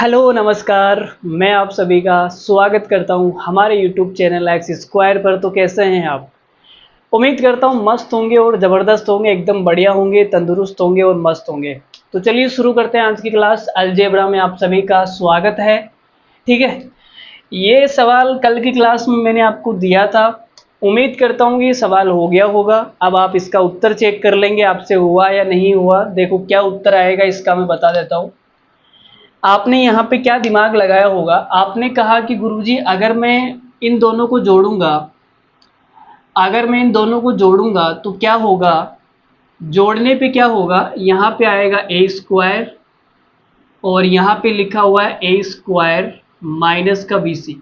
Hello नमस्कार। मैं आप सभी का स्वागत करता हूं हमारे यूट्यूब चैनल एक्स स्क्वायर पर। तो कैसे हैं आप? उम्मीद करता हूं मस्त होंगे और ज़बरदस्त होंगे, एकदम बढ़िया होंगे, तंदुरुस्त होंगे और मस्त होंगे। तो चलिए शुरू करते हैं आज की क्लास। अलजेब्रा में आप सभी का स्वागत है। ठीक है, ये सवाल कल की क्लास में मैंने आपको दिया था। उम्मीद करता हूँ ये सवाल हो गया होगा। अब आप इसका उत्तर चेक कर लेंगे आपसे हुआ या नहीं हुआ। देखो क्या उत्तर आएगा इसका मैं बता देता हूँ। आपने यहाँ पे क्या दिमाग लगाया होगा, आपने कहा कि गुरुजी इन दोनों को जोड़ूंगा अगर मैं इन दोनों को जोड़ूंगा तो क्या होगा। जोड़ने पे क्या होगा, यहाँ पे आएगा ए स्क्वायर और यहाँ पे लिखा हुआ है ए स्क्वायर माइनस का बी सी।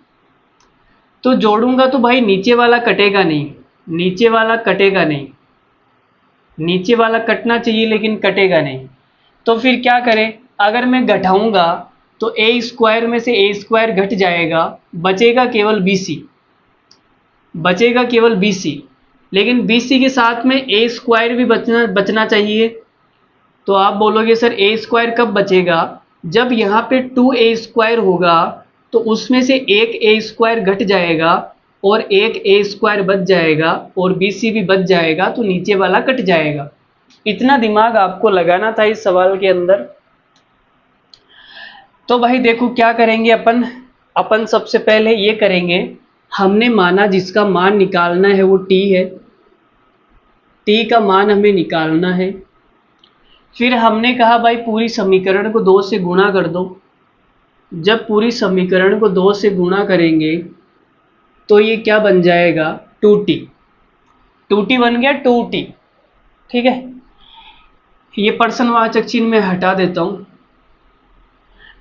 तो जोड़ूंगा तो भाई नीचे वाला कटेगा नहीं, नीचे वाला कटेगा नहीं, नीचे वाला कटना चाहिए लेकिन कटेगा नहीं। तो फिर क्या करें, अगर मैं घटाऊंगा तो ए स्क्वायर में से ए स्क्वायर घट जाएगा, बचेगा केवल बी सी, बचेगा केवल बी सी। लेकिन बी सी के साथ में ए स्क्वायर भी बचना चाहिए। तो आप बोलोगे सर ए स्क्वायर कब बचेगा, जब यहाँ पे टू ए स्क्वायर होगा तो उसमें से एक ए स्क्वायर घट जाएगा और एक ए स्क्वायर बच जाएगा और बी सी भी बच जाएगा, तो नीचे वाला कट जाएगा। इतना दिमाग आपको लगाना था इस सवाल के अंदर। तो भाई देखो क्या करेंगे अपन अपन सबसे पहले ये करेंगे, हमने माना जिसका मान निकालना है वो टी है, टी का मान हमें निकालना है। फिर हमने कहा भाई पूरी समीकरण को 2 से गुणा कर दो। जब पूरी समीकरण को 2 से गुणा करेंगे तो ये क्या बन जाएगा, 2t। 2t बन गया 2t। ठीक है, ये पर्सनवाचक चिन्ह में हटा देता हूँ।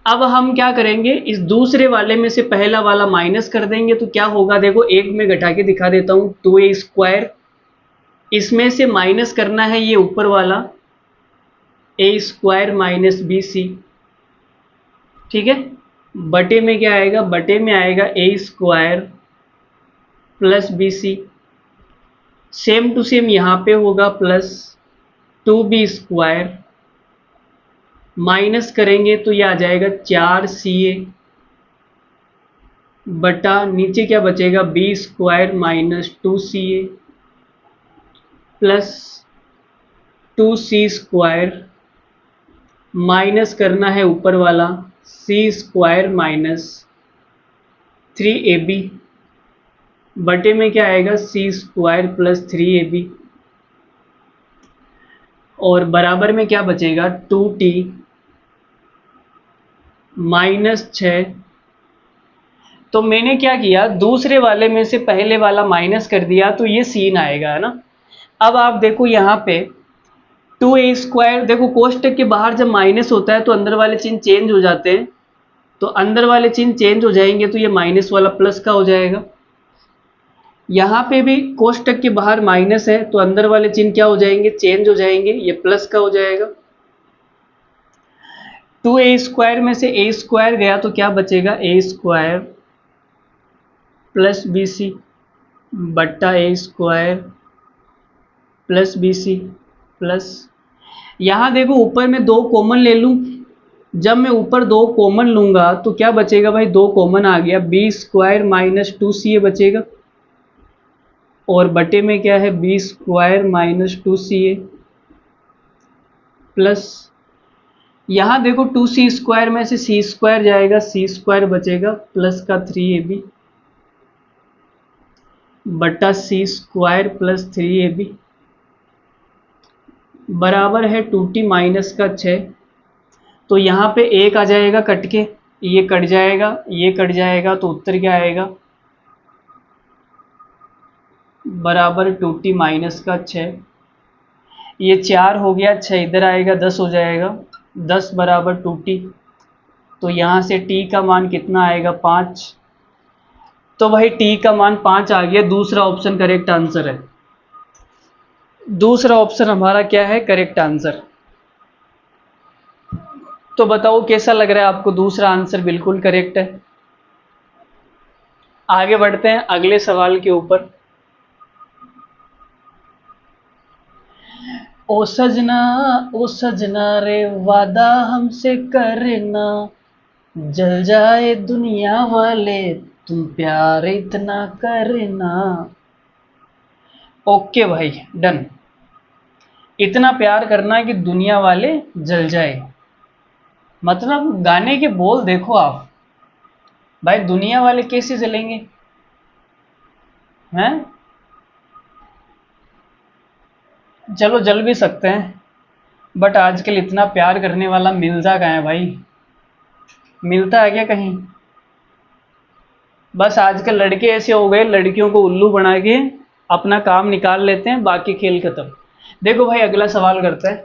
अब हम क्या करेंगे, इस दूसरे वाले में से पहला वाला माइनस कर देंगे तो क्या होगा, देखो एक में घटा के दिखा देता हूँ, 2a स्क्वायर, इसमें से माइनस करना है ये ऊपर वाला A square minus B C. ठीक है, बटे में क्या आएगा, बटे में आएगा A square plus B C. Same to same यहाँ पे होगा प्लस 2b स्क्वायर, माइनस करेंगे तो ये आ जाएगा 4ca बटा नीचे क्या बचेगा, B square minus 2ca plus 2c square, minus करना है ऊपर वाला सी स्क्वायर माइनस 3ab, बटे में क्या आएगा सी स्क्वायर प्लस 3ab और बराबर में क्या बचेगा 2t माइनस 6। तो मैंने क्या किया, दूसरे वाले में से पहले वाला माइनस कर दिया तो ये सीन आएगा, है ना। अब आप देखो यहाँ पे 2a स्क्वायर, देखो कोष्टक के बाहर जब माइनस होता है तो अंदर वाले चिन्ह चेंज हो जाते हैं। तो अंदर वाले चिन्ह चेंज हो जाएंगे तो ये माइनस वाला प्लस का हो जाएगा। यहाँ पे भी कोष्टक के बाहर माइनस है तो अंदर वाले चिन्ह क्या हो जाएंगे, चेंज हो जाएंगे, ये प्लस का हो जाएगा। 2a स्क्वायर में से a स्क्वायर गया तो क्या बचेगा, a square plus B C बट्टा A square plus B C plus, यहाँ देखो ऊपर में 2 कॉमन ले लूँ। जब मैं ऊपर 2 कॉमन लूँगा तो क्या बचेगा भाई, 2 कॉमन आ गया, बी स्क्वायर माइनस 2ca बचेगा और बटे में क्या है, B square minus 2ca plus, यहाँ देखो 2c स्क्वायर में से c स्क्वायर जाएगा, c स्क्वायर बचेगा प्लस का 3ab बटा c स्क्वायर प्लस 3ab बराबर है 2t माइनस का 6। तो यहाँ पे एक आ जाएगा कट के, ये कट जाएगा, ये कट जाएगा, तो उत्तर क्या आएगा, बराबर 2t माइनस का 6। ये 4 हो गया, 6 इधर आएगा, 10 हो जाएगा, 10 बराबर 2t। तो यहाँ से t का मान कितना आएगा, 5। तो भाई t का मान 5 आ गया, दूसरा ऑप्शन करेक्ट आंसर है। दूसरा ऑप्शन हमारा क्या है, करेक्ट आंसर। तो बताओ कैसा लग रहा है आपको, दूसरा आंसर बिल्कुल करेक्ट है। आगे बढ़ते हैं अगले सवाल के ऊपर। ओ सजना रे वादा हमसे करना, जल जाए दुनिया वाले तुम प्यार इतना करना। ओके भाई, डन। इतना प्यार करना है कि दुनिया वाले जल जाए। मतलब गाने के बोल देखो आप, भाई दुनिया वाले कैसे जलेंगे हैं। चलो जल भी सकते हैं, बट आजकल इतना प्यार करने वाला मिलता कहाँ है भाई, मिलता है क्या कहीं। बस आजकल लड़के ऐसे हो गए, लड़कियों को उल्लू बना के अपना काम निकाल लेते हैं, बाकी खेल खत्म। देखो भाई अगला सवाल करते हैं।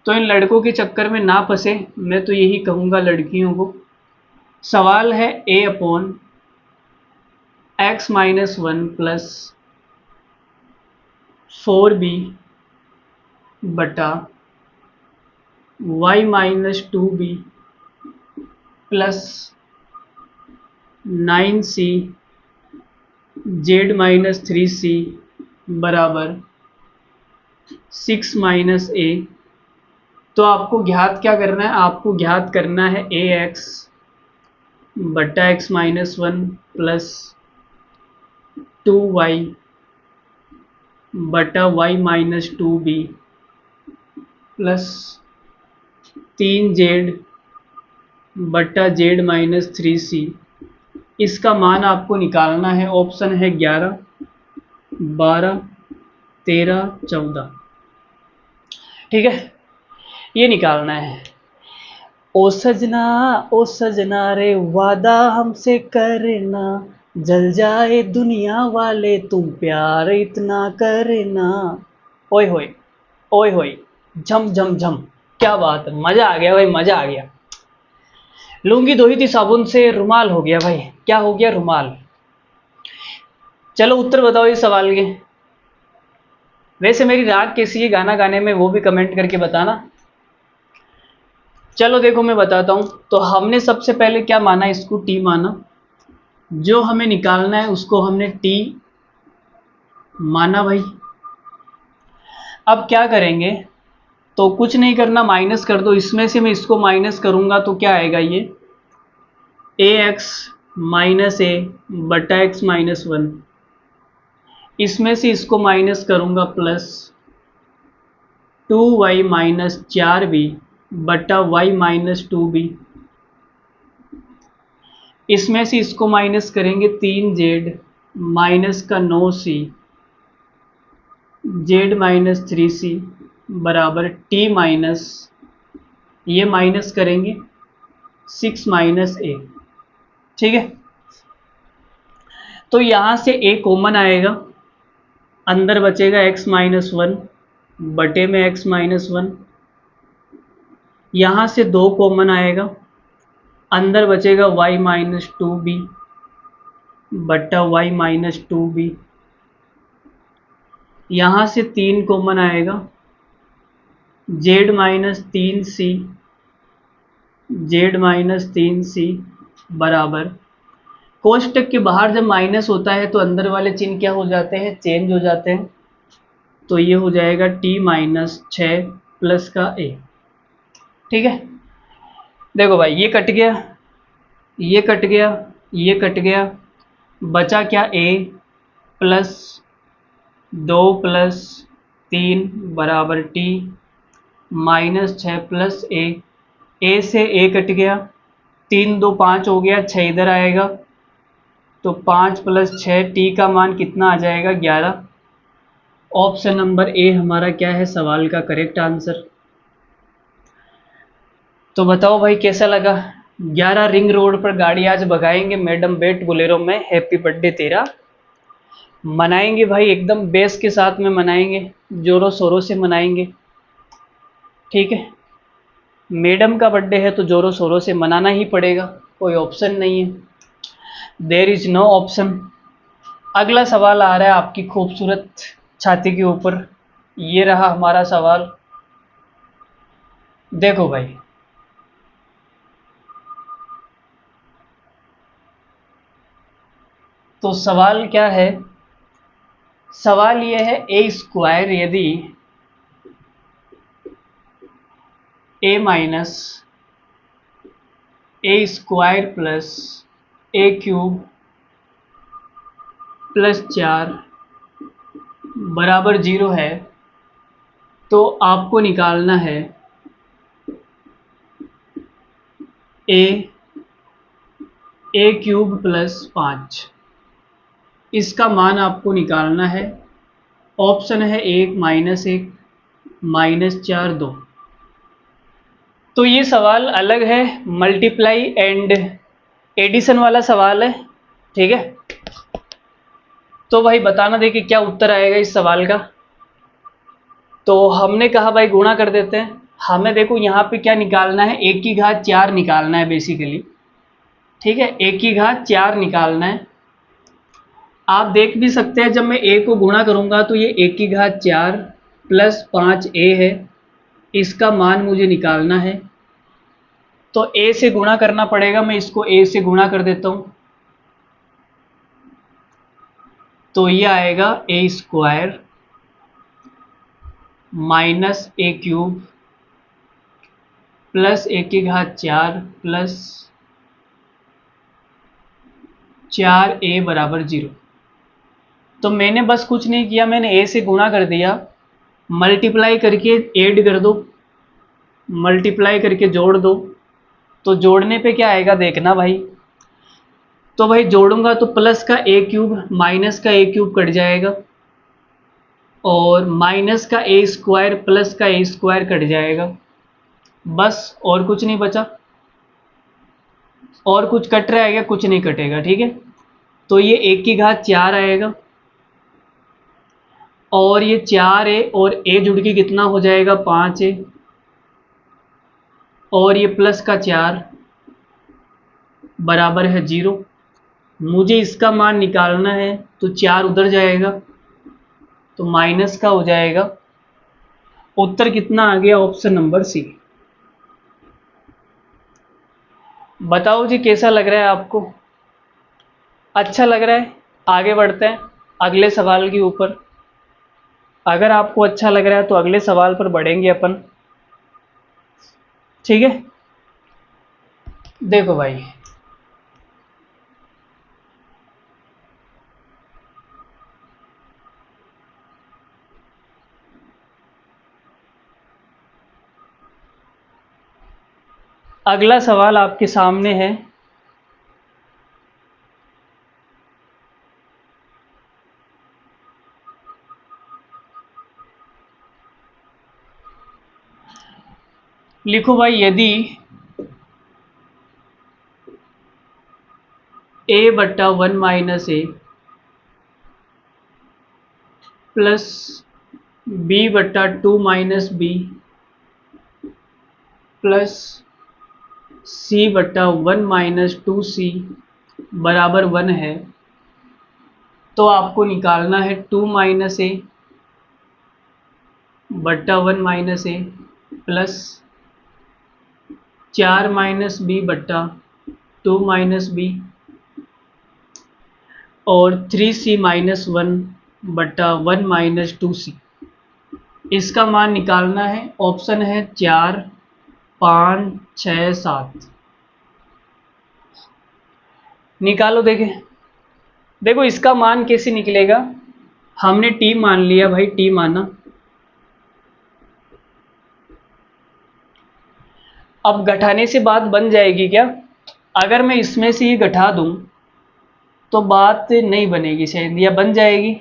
तो इन लड़कों के चक्कर में ना फंसे, मैं तो यही कहूँगा लड़कियों को। सवाल है a upon x-1 plus 4b बटा y-2b प्लस 9c z-3c बराबर 6 - a। तो आपको ज्ञात क्या करना है, आपको ज्ञात करना है ax बटा x-1 प्लस 2y बटा y-2b प्लस 3z बटा z-3c। इसका मान आपको निकालना है। ऑप्शन है 11, 12, 13, 14। ठीक है, ये निकालना है। ओ सजना रे वादा हमसे करना, जल जाए दुनिया वाले तुम प्यार इतना करना। ओए होए, ओए होए, झम झम झम। क्या बात है, मजा आ गया भाई, मजा आ गया। लुंगी धोई थी साबुन से, रुमाल हो गया भाई। क्या हो गया, रुमाल। चलो उत्तर बताओ इस सवाल के। वैसे मेरी राग कैसी है गाना गाने में, वो भी कमेंट करके बताना। चलो देखो मैं बताता हूँ। तो हमने सबसे पहले क्या माना, इसको टी माना। जो हमें निकालना है उसको हमने टी माना भाई। अब क्या करेंगे, तो कुछ नहीं करना, माइनस कर दो। इसमें से मैं इसको माइनस करूंगा तो क्या आएगा, ये ax माइनस ए बटा x-1। इसमें से इसको माइनस करूंगा प्लस 2y-4b बटा y-2b। इसमें से इसको माइनस करेंगे 3z माइनस का 9c z-3c बराबर t माइनस, ये माइनस करेंगे 6 - a। ठीक है, तो यहां से a कॉमन आएगा, अंदर बचेगा x-1 बटे में x-1। यहां से 2 कॉमन आएगा, अंदर बचेगा y-2b बटा y-2b। यहां से 3 कॉमन आएगा, z-3c z-3c बराबर, कोष्टक के बाहर जब माइनस होता है तो अंदर वाले चिन्ह क्या हो जाते हैं, चेंज हो जाते हैं। तो ये हो जाएगा t-6 प्लस का a। ठीक है, देखो भाई ये कट गया, ये कट गया, ये कट गया, बचा क्या, a प्लस 2 प्लस 3 बराबर t -6 प्लस a से a कट गया, 3 2 5 हो गया, 6 इधर आएगा, तो 5 प्लस 6 t का मान कितना आ जाएगा, 11। ऑप्शन नंबर ए हमारा क्या है, सवाल का करेक्ट आंसर। तो बताओ भाई कैसा लगा। 11 रिंग रोड पर गाड़ी आज भगाएंगे मैडम बेट बोलेरो में, हैप्पी बर्थडे तेरा। मनाएंगे भाई, एकदम बेस के साथ में मनाएंगे, जोरों शोरों से मनाएंगे। ठीक है, मैडम का बर्थडे है तो जोरों शोरों से मनाना ही पड़ेगा, कोई ऑप्शन नहीं है, देयर इज नो ऑप्शन। अगला सवाल आ रहा है आपकी खूबसूरत छाती के ऊपर। ये रहा हमारा सवाल। देखो भाई, तो सवाल क्या है, सवाल यह है ए स्क्वायर यदि a minus A square plus A cube plus 4 बराबर 0 है, तो आपको निकालना है ए क्यूब प्लस 5। इसका मान आपको निकालना है, ऑप्शन है 1 -1 -4 2। तो ये सवाल अलग है, मल्टीप्लाई एंड एडिशन वाला सवाल है, ठीक है। तो भाई बताना देखिए क्या उत्तर आएगा इस सवाल का। तो हमने कहा भाई गुणा कर देते हैं। हमें देखो यहाँ पे क्या निकालना है, 1 की घात 4 निकालना है बेसिकली, ठीक है। 1 की घात 4 निकालना है। आप देख भी सकते हैं जब मैं a को गुणा करूंगा तो ये 1 की घात 4 प्लस 5a है, इसका मान मुझे निकालना है। तो a से गुणा करना पड़ेगा, मैं इसको a से गुणा कर देता हूँ। तो ये आएगा A square minus A cube plus 1 की घात 4 प्लस 4a बराबर 0। तो मैंने बस कुछ नहीं किया, मैंने a से गुणा कर दिया, मल्टीप्लाई करके ऐड कर दो, मल्टीप्लाई करके जोड़ दो। तो जोड़ने पे क्या आएगा देखना भाई। तो भाई जोड़ूंगा तो प्लस का ए क्यूब माइनस का ए क्यूब कट जाएगा, और माइनस का ए स्क्वायर प्लस का ए स्क्वायर कट जाएगा, बस और कुछ नहीं बचा। और कुछ कट रहा है क्या? कुछ नहीं कटेगा, ठीक है। तो ये 1 की घात 4 आएगा, और ये 4a और a जुड़ के कितना हो जाएगा 5a, और ये प्लस का 4 बराबर है 0। मुझे इसका मान निकालना है, तो 4 उधर जाएगा तो माइनस का हो जाएगा। उत्तर कितना आ गया? Option number C. बताओ जी कैसा लग रहा है आपको? अच्छा लग रहा है? आगे बढ़ते हैं अगले सवाल के ऊपर। अगर आपको अच्छा लग रहा है तो अगले सवाल पर बढ़ेंगे अपन, ठीक है। देखो भाई, अगला सवाल आपके सामने है। लिखो भाई, यदि a बट्टा 1 माइनस ए प्लस b बट्टा 2 माइनस बी प्लस c बट्टा 1 माइनस 2c बराबर 1 है, तो आपको निकालना है 2 माइनस ए बट्टा 1 minus A plus 4 minus B बट्टा 2 माइनस बी और 3c माइनस 1 बट्टा 1 माइनस 2c। इसका मान निकालना है, ऑप्शन है 4 5 6 7। निकालो। देखो इसका मान कैसे निकलेगा। हमने टी मान लिया भाई, टी माना। अब घटाने से बात बन जाएगी क्या? अगर मैं इसमें से ये घटा दूं तो बात नहीं बनेगी शायद, या बन जाएगी।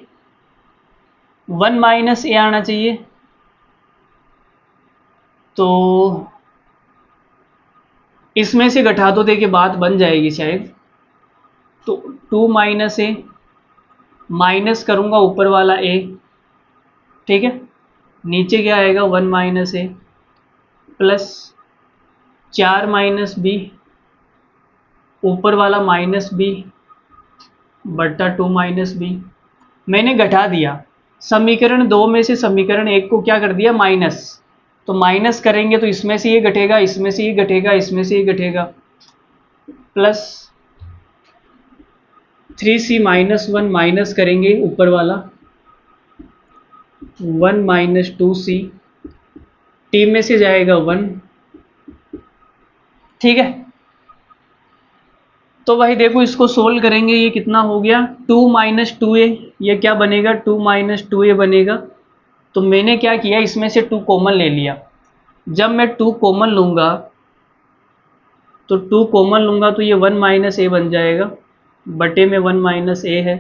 1 माइनस ए आना चाहिए, तो इसमें से घटा दो, देखिए बात बन जाएगी शायद। तो 2 माइनस ए, माइनस करूंगा ऊपर वाला ए, ठीक है। नीचे क्या आएगा? 1 minus A plus 4 minus B, ऊपर वाला माइनस बी बट्टा 2 माइनस बी। मैंने घटा दिया, समीकरण 2 में से समीकरण 1 को क्या कर दिया? माइनस। तो माइनस करेंगे तो इसमें से ये घटेगा, इसमें से ये घटेगा, इसमें से ये घटेगा, प्लस 3c माइनस 1 माइनस करेंगे ऊपर वाला 1 माइनस 2c, टी में से जाएगा 1, ठीक है। तो भाई देखो इसको सोल्व करेंगे, ये कितना हो गया 2 माइनस 2a, ये क्या बनेगा 2 माइनस 2a बनेगा। तो मैंने क्या किया, इसमें से 2 कॉमन ले लिया। जब मैं 2 कॉमन लूँगा तो 2 कॉमन लूँगा तो ये 1 माइनस ए बन जाएगा, बटे में 1 माइनस ए है।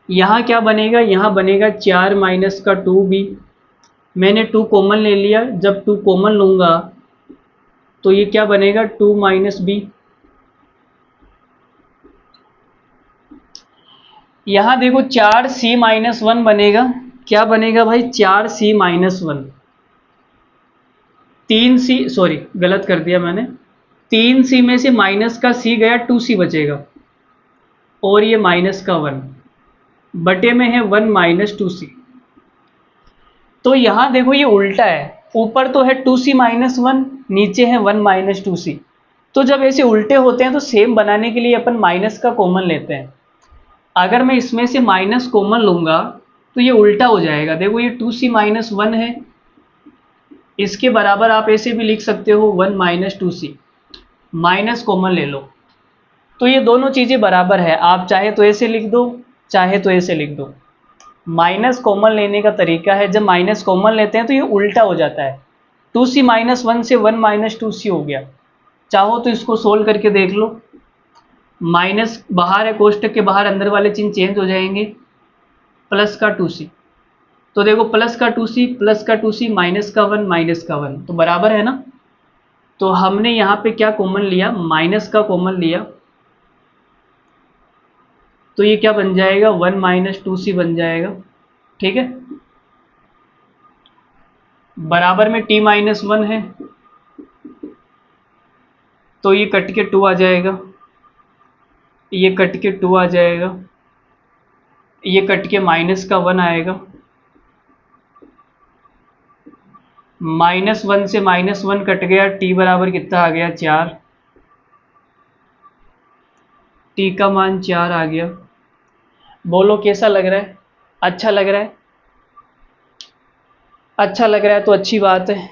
यहाँ क्या बनेगा, यहाँ बनेगा 4 माइनस का 2b। मैंने 2 कॉमन ले लिया, जब 2 कॉमन लूँगा तो ये क्या बनेगा 2 माइनस बी। यहाँ देखो 4c माइनस 1 बनेगा, क्या बनेगा भाई 4c माइनस 1। 3c, सॉरी गलत कर दिया मैंने, 3c में से माइनस का c गया, 2c बचेगा, और ये माइनस का 1 बटे में है 1 माइनस 2c। तो यहाँ देखो ये उल्टा है, ऊपर तो है 2c माइनस 1, नीचे है 1 माइनस 2c। तो जब ऐसे उल्टे होते हैं तो सेम बनाने के लिए अपन माइनस का कॉमन लेते हैं। अगर मैं इसमें से माइनस कॉमन लूँगा तो ये उल्टा हो जाएगा। देखो ये 2c माइनस 1 है, इसके बराबर आप ऐसे भी लिख सकते हो 1 माइनस 2c, माइनस कॉमन ले लो तो ये दोनों चीज़ें बराबर है। आप चाहे तो ऐसे लिख दो, चाहे तो ऐसे लिख दो। माइनस कॉमन लेने का तरीका है, जब माइनस कॉमन लेते हैं तो ये उल्टा हो जाता है। 2c माइनस 1 से 1 माइनस 2c हो गया। चाहो तो इसको सोल्व करके देख लो, माइनस बाहर है, कोष्टक के बाहर अंदर वाले चिन्ह चेंज हो जाएंगे, प्लस का 2c। तो देखो प्लस का 2c, प्लस का 2c, माइनस का 1, माइनस का 1, तो बराबर है ना। तो हमने यहाँ पे क्या कॉमन लिया, माइनस का कॉमन लिया, तो ये क्या बन जाएगा 1 माइनस 2c बन जाएगा। ठीक है, बराबर में t माइनस 1 है, तो ये कट के 2 आ जाएगा, ये कट के 2 आ जाएगा, ये कट के माइनस का 1 आएगा, माइनस 1 से माइनस 1 कट गया, t बराबर कितना आ गया 4, t का मान 4 आ गया। बोलो कैसा लग रहा है, अच्छा लग रहा है? अच्छा लग रहा है तो अच्छी बात है,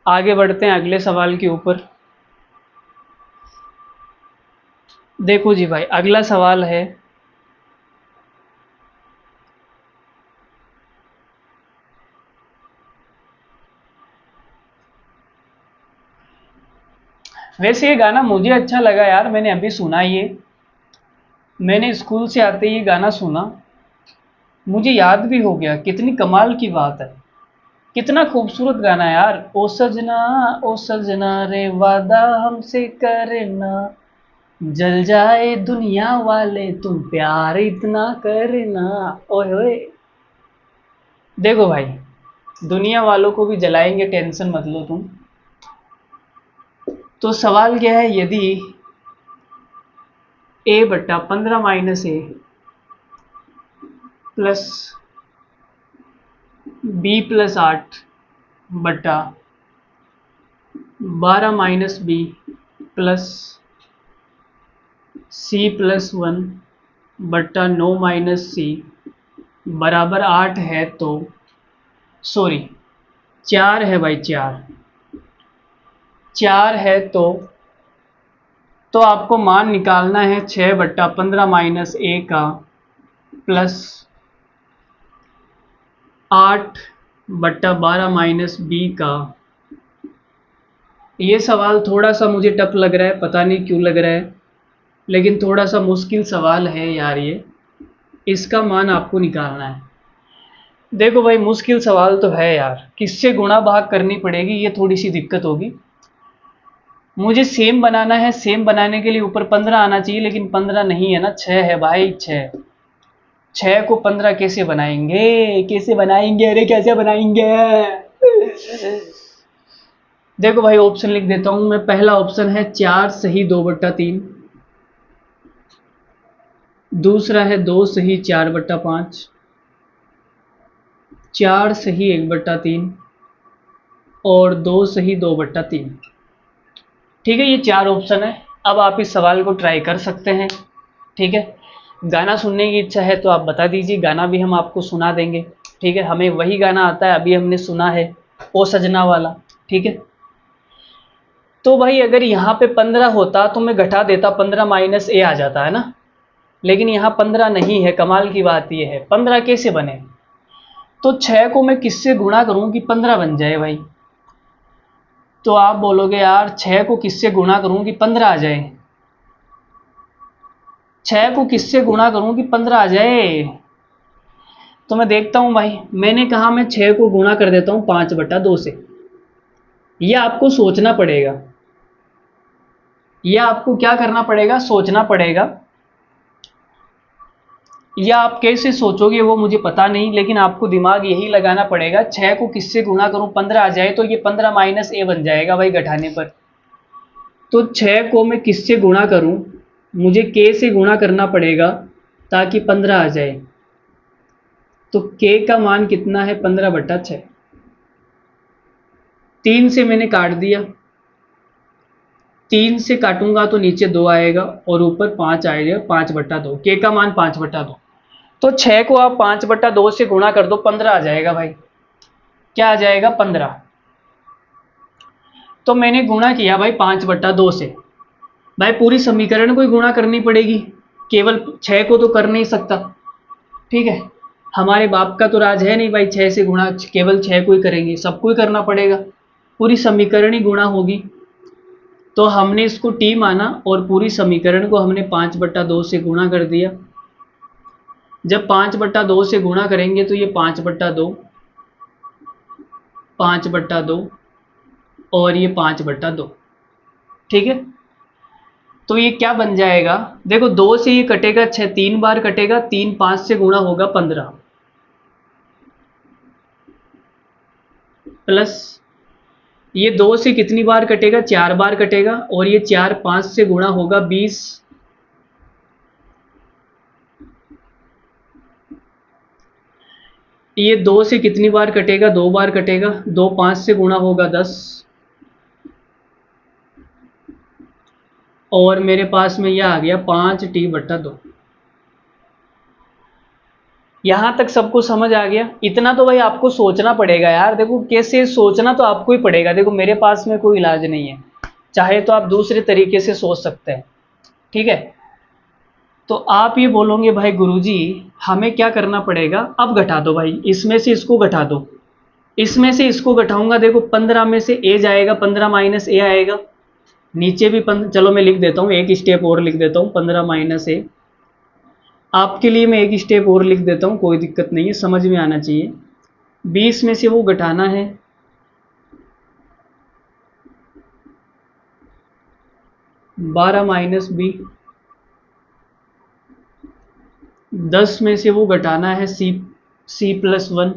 आगे बढ़ते हैं अगले सवाल के ऊपर। देखो जी भाई अगला सवाल है, वैसे ये गाना मुझे अच्छा लगा यार, मैंने अभी सुना ये, मैंने स्कूल से आते ही ये गाना सुना, मुझे याद भी हो गया। कितनी कमाल की बात है, कितना खूबसूरत गाना है यार। ओ सजना रे वादा हमसे करना, जल जाए दुनिया वाले तुम प्यार इतना करना। ओए ओए, देखो भाई दुनिया वालों को भी जलाएंगे, टेंशन मत लो तुम। तो सवाल क्या है, यदि a बट्टा 15 minus A plus b plus 8 बट्टा 12 minus B plus c plus 1 बट्टा 9 माइनस सी बराबर 8 है, तो सॉरी 4 है भाई, 4 है, तो आपको मान निकालना है 6 बट्टा 15 माइनस ए का प्लस 8 बट्टा 12 माइनस बी का। ये सवाल थोड़ा सा मुझे टफ लग रहा है, पता नहीं क्यों लग रहा है, लेकिन थोड़ा सा मुश्किल सवाल है यार ये, इसका मान आपको निकालना है। देखो भाई मुश्किल सवाल तो है यार, किससे गुणा भाग करनी पड़ेगी, ये थोड़ी सी दिक्कत होगी। मुझे सेम बनाना है, सेम बनाने के लिए ऊपर 15 आना चाहिए, लेकिन 15 नहीं है ना, 6 है भाई, 6 को 15 कैसे बनाएंगे, कैसे बनाएंगे, अरे कैसे बनाएंगे। देखो भाई ऑप्शन लिख देता हूं मैं। पहला ऑप्शन है 4 सही 2/3, दूसरा है 2 सही 4/5, 4 सही 1/3 और 2 सही 2/3। ठीक है, ये 4 ऑप्शन है। अब आप इस सवाल को ट्राई कर सकते हैं। ठीक है, गाना सुनने की इच्छा है तो आप बता दीजिए, गाना भी हम आपको सुना देंगे। ठीक है, हमें वही गाना आता है, अभी हमने सुना है ओ सजना वाला। ठीक है, तो भाई अगर यहाँ पे 15 होता तो मैं घटा देता, 15 माइनस ए आ जाता है ना, लेकिन यहाँ 15 नहीं है। कमाल की बात यह है 15 कैसे बने। तो 6 को मैं किससे गुणा करूँ कि 15 बन जाए भाई। तो आप बोलोगे यार 6 को किससे गुणा करूँ कि 15 आ जाए, 6 को किससे गुणा करूँ कि 15 आ जाए। तो मैं देखता हूँ भाई, मैंने कहा मैं 6 को गुणा कर देता हूँ 5/2 से। यह आपको सोचना पड़ेगा, यह आपको क्या करना पड़ेगा, सोचना पड़ेगा। या आप कैसे सोचोगे वो मुझे पता नहीं, लेकिन आपको दिमाग यही लगाना पड़ेगा 6 को किससे गुणा करूं 15 आ जाए, तो ये 15 माइनस ए बन जाएगा भाई घटाने पर। तो 6 को मैं किससे गुणा करूं, मुझे के से गुणा करना पड़ेगा ताकि 15 आ जाए। तो के का मान कितना है 15/6। 3 से मैंने काट दिया, 3 से काटूंगा तो नीचे 2 आएगा और ऊपर 5 आएगा, 5/2। के का मान 5/2। तो 6 को आप 5/2 से गुणा कर दो, 15 आ जाएगा भाई। क्या आ जाएगा 15। तो मैंने गुणा किया भाई 5/2 से। भाई पूरी समीकरण को ही गुणा करनी पड़ेगी, केवल 6 को तो कर नहीं सकता। ठीक है, हमारे बाप का तो राज है नहीं भाई 6 से गुणा केवल 6 को ही करेंगे, सबको ही करना पड़ेगा, पूरी समीकरण ही गुणा होगी। तो हमने इसको टी माना और पूरी समीकरण को हमने 5/2 से गुणा कर दिया। जब 5/2 से गुणा करेंगे तो ये 5/2, 5/2 और ये 5/2। ठीक है, तो ये क्या बन जाएगा, देखो 2 से ये कटेगा 6, 3 बार कटेगा, 3 5 से गुणा होगा 15, प्लस ये 2 से कितनी बार कटेगा, 4 बार कटेगा, और ये 4 5 से गुणा होगा 20। ये 2 से कितनी बार कटेगा, 2 बार कटेगा, 2 5 से गुणा होगा 10, और मेरे पास में यह आ गया 5t/2। यहां तक सबको समझ आ गया। इतना तो भाई आपको सोचना पड़ेगा यार, देखो कैसे सोचना तो आपको ही पड़ेगा। देखो मेरे पास में कोई इलाज नहीं है, चाहे तो आप दूसरे तरीके से सोच सकते हैं। ठीक है, तो आप ये बोलोगे भाई गुरुजी हमें क्या करना पड़ेगा, अब घटा दो भाई, इसमें से इसको घटा दो, इसमें से इसको घटाऊंगा, देखो 15 में से ए जाएगा, 15 माइनस ए आएगा, नीचे भी चलो मैं लिख देता हूँ, एक स्टेप और लिख देता हूँ, 15 माइनस ए। आपके लिए मैं एक स्टेप और लिख देता हूँ, कोई दिक्कत नहीं है, समझ में आना चाहिए। 20 में से वो घटाना है, 12 माइनस बी। 10 में से वो घटाना है C+1,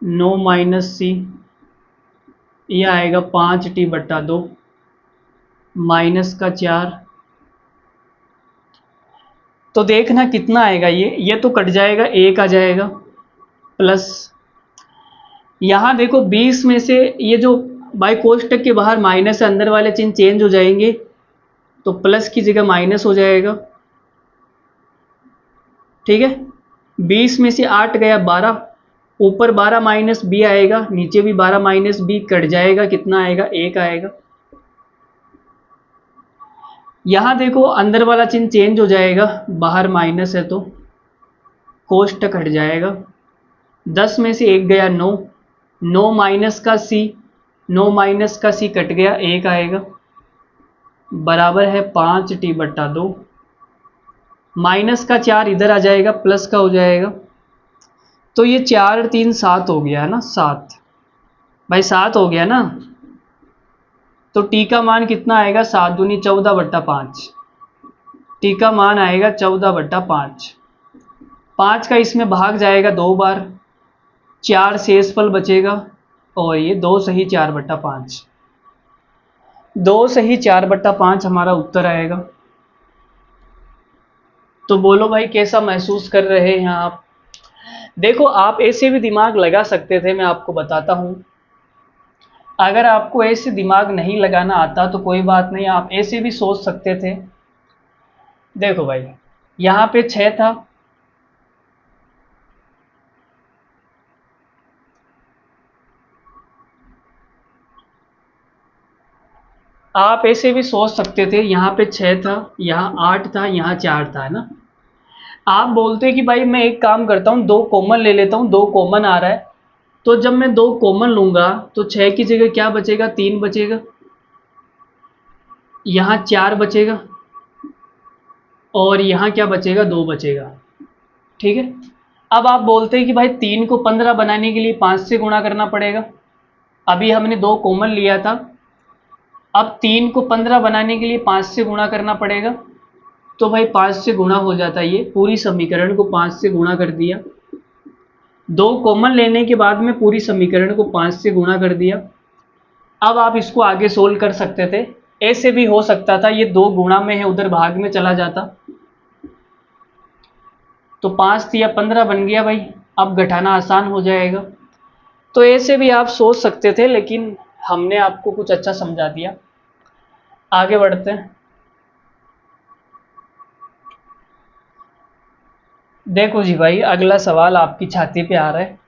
9 माइनस सी, यह आएगा 5t/2 माइनस का 4। तो देखना कितना आएगा, ये तो कट जाएगा, 1 आ जाएगा, प्लस यहाँ देखो 20 में से ये जो बाई कोष्टक के बाहर माइनस है, अंदर वाले चिन्ह चेंज हो जाएंगे, तो प्लस की जगह माइनस हो जाएगा। ठीक है, 20 में से 8 गया 12, ऊपर 12 माइनस बी आएगा, नीचे भी 12 माइनस बी, कट जाएगा, कितना आएगा 1 आएगा। यहाँ देखो अंदर वाला चिन्ह चेंज हो जाएगा, बाहर माइनस है तो कोष्टक हट जाएगा। 10 में से 1 गया 9, 9 माइनस का सी, 9 माइनस का सी कट गया, 1 आएगा, बराबर है 5t/2, माइनस का 4 इधर आ जाएगा, प्लस का हो जाएगा। तो ये 4 और 3 7 हो गया है ना, 7 भाई, 7 हो गया ना। तो टी का मान कितना आएगा, 7 दूनी 14/5, टी का मान आएगा 14/5। 5 का इसमें भाग जाएगा 2 बार, 4 शेषफल बचेगा, और ये 2 सही 4/5, 2 सही 4/5 हमारा उत्तर आएगा। तो बोलो भाई कैसा महसूस कर रहे हैं आप। देखो आप ऐसे भी दिमाग लगा सकते थे, मैं आपको बताता हूं। अगर आपको ऐसे दिमाग नहीं लगाना आता तो कोई बात नहीं, आप ऐसे भी सोच सकते थे। देखो भाई यहाँ पे 6 था, आप ऐसे भी सोच सकते थे, यहाँ पे 6 था, यहाँ 8 था, यहाँ 4 था, है ना। आप बोलते कि भाई मैं एक काम करता हूँ, 2 कॉमन ले लेता हूँ, 2 कॉमन आ रहा है, तो जब मैं 2 कॉमन लूँगा तो 6 की जगह क्या बचेगा, 3 बचेगा, यहाँ 4 बचेगा, और यहाँ क्या बचेगा, 2 बचेगा। ठीक है। अब आप बोलते हैं कि भाई 3 को 15 बनाने के लिए 5 से गुणा करना पड़ेगा। अभी हमने 2 कॉमन लिया था, अब 3 को 15 बनाने के लिए 5 से गुणा करना पड़ेगा। तो भाई 5 से गुणा हो जाता है, ये पूरी समीकरण को 5 से गुणा कर दिया। 2 कॉमन लेने के बाद में पूरी समीकरण को 5 से गुणा कर दिया। अब आप इसको आगे सोल्व कर सकते थे, ऐसे भी हो सकता था, ये 2 गुणा में है, उधर भाग में चला जाता, तो 5 या 15 बन गया भाई। अब घटाना आसान हो जाएगा। तो ऐसे भी आप सोच सकते थे, लेकिन हमने आपको कुछ अच्छा समझा दिया। आगे बढ़ते हैं। देखो जी भाई, अगला सवाल आपकी छाती पे आ रहा है।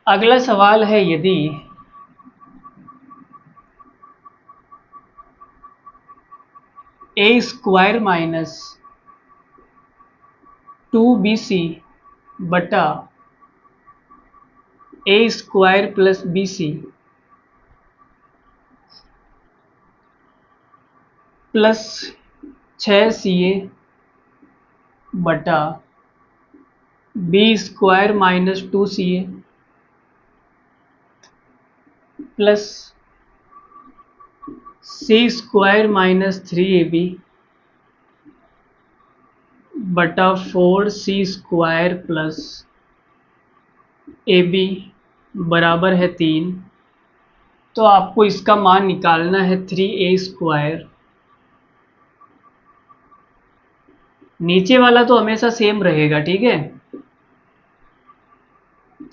अगला सवाल है, यदि ए स्क्वायर माइनस 2bc बटा A square plus bc plus 6ca बटा B square minus 2ca plus C square minus 3ab बटा 4c स्क्वायर प्लस ab बराबर है 3। तो आपको इसका मान निकालना है 3a स्क्वायर। नीचे वाला तो हमेशा सेम रहेगा, ठीक है,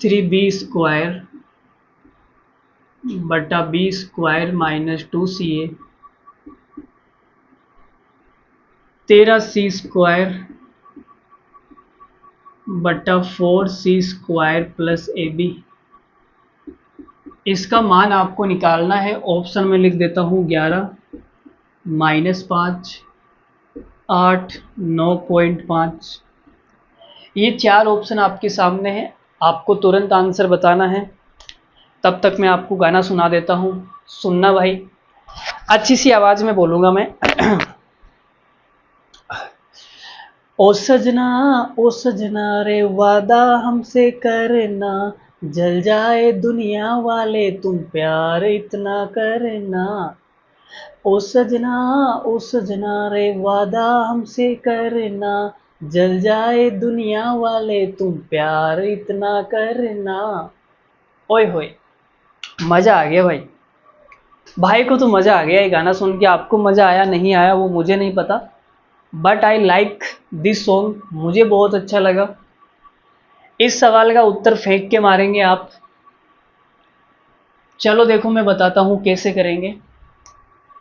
3b स्क्वायर बटा B square minus 2ca 13c square बटा 4c square plus A B. इसका मान आपको निकालना है, ऑप्शन में लिख देता हूँ 11 -5 8 9.5। ये 4 ऑप्शन आपके सामने हैं, आपको तुरंत आंसर बताना है। तब तक मैं आपको गाना सुना देता हूँ, सुनना भाई, अच्छी सी आवाज़ में बोलूँगा मैं। ओ सजना रे वादा हमसे करना, जल जाए दुनिया वाले तुम प्यार इतना करना। ओ सजना रे वादा हमसे करना, जल जाए दुनिया वाले तुम प्यार इतना करना। ओए होए, मज़ा आ गया भाई। भाई को तो मज़ा आ गया ये गाना सुन के, आपको मज़ा आया नहीं आया वो मुझे नहीं पता, but I like this song, मुझे बहुत अच्छा लगा। इस सवाल का उत्तर फेंक के मारेंगे आप। चलो देखो मैं बताता हूँ कैसे करेंगे।